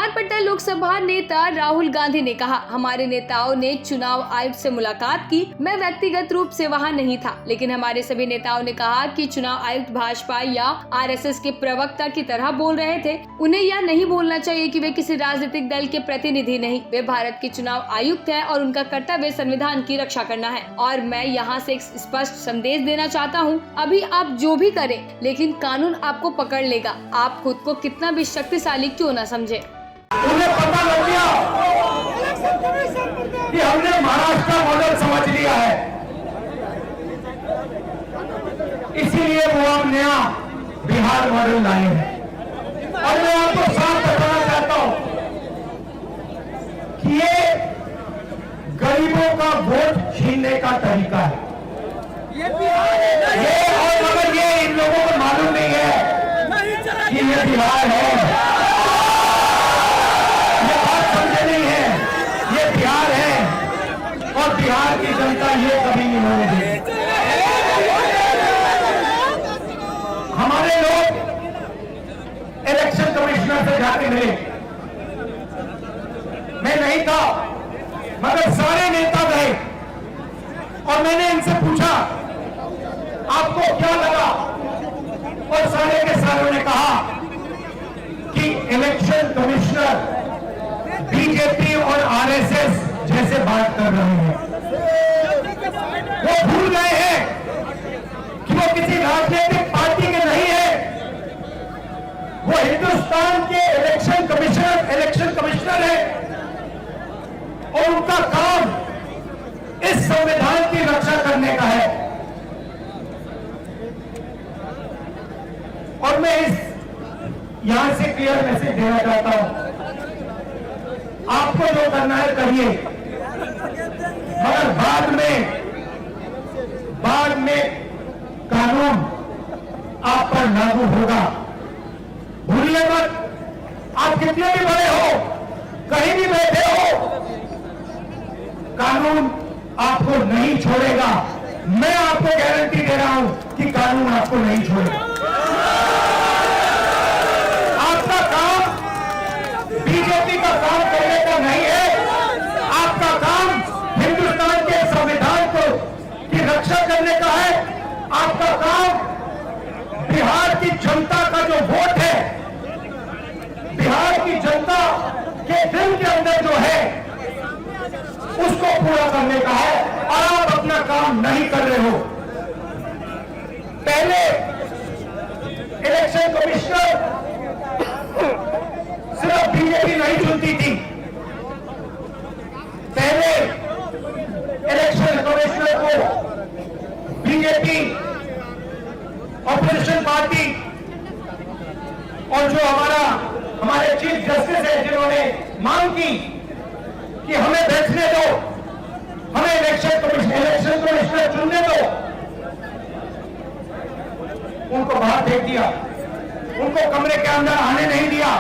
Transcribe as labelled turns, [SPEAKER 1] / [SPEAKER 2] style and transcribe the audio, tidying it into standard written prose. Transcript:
[SPEAKER 1] विधानपट्टा लोकसभा नेता राहुल गांधी ने कहा, हमारे नेताओं ने चुनाव आयुक्त से मुलाकात की। मैं व्यक्तिगत रूप से वहां नहीं था, लेकिन हमारे सभी नेताओं ने कहा कि चुनाव आयुक्त भाजपा या आरएसएस के प्रवक्ता की तरह बोल रहे थे। उन्हें यह नहीं बोलना चाहिए कि वे किसी राजनीतिक दल के प्रतिनिधि नहीं, वे भारत के चुनाव आयुक्त हैं और उनका कर्तव्य संविधान की रक्षा करना है। और मैं यहाँ से एक स्पष्ट संदेश देना चाहता हूँ, अभी आप जो भी करें, लेकिन कानून आपको पकड़ लेगा, आप खुद को कितना भी शक्तिशाली क्यों न समझे।
[SPEAKER 2] उन्हें पता लग गया कि हमने महाराष्ट्र का मॉडल समझ लिया है, इसीलिए वो अब नया बिहार मॉडल लाए हैं। और मैं आपको साफ बताना चाहता हूं कि ये गरीबों का वोट छीनने का तरीका है। ये और मगर ये इन लोगों को मालूम नहीं है कि ये बिहार है, ये बात समझे नहीं है, ये बिहार है और बिहार की जनता ये कभी नहीं होने देगी। हमारे लोग इलेक्शन कमिश्नर से जाके मिले, मैं नहीं था मगर सारे नेता गए और मैंने इनसे पूछा आपको क्या लगा, और सारे के सारों ने कहा कि इलेक्शन कमिश्नर बीजेपी और आरएसएस जैसे बात कर रहे हैं। वो भूल गए हैं कि वो किसी राजनीतिक पार्टी के नहीं है, वो हिंदुस्तान के इलेक्शन कमिश्नर है और उनका काम इस संविधान की रक्षा करने का है। और मैं यहां से क्लियर मैसेज देना चाहता हूं, आपको जो करना है करिए, मगर बाद में कानून आप पर लागू होगा। भूलिए मत, आप कितने भी बड़े हो, कहीं भी बैठे हो, कानून आपको नहीं छोड़ेगा। मैं आपको गारंटी दे रहा हूं कि कानून आपको नहीं छोड़ेगा। आपका काम बीजेपी का काम करने का नहीं है, आपका काम हिंदुस्तान के संविधान की रक्षा करने का है। आपका काम बिहार की जनता का जो वोट है, बिहार की जनता के दिल के अंदर जो है, उसको पूरा करने का है। और आप अपना काम नहीं कर रहे हो। पहले इलेक्शन कमिश्नर सिर्फ बीजेपी नहीं चुनती थी, पहले इलेक्शन कमिश्नर को बीजेपी, ऑपोजिशन पार्टी और जो हमारे चीफ जस्टिस है, जिन्होंने मांग की कि हमें बैठने दो, हमें इलेक्शन कमिश्नर चुनने दो, उनको बाहर फेंक दिया, उनको कमरे के अंदर आने नहीं दिया।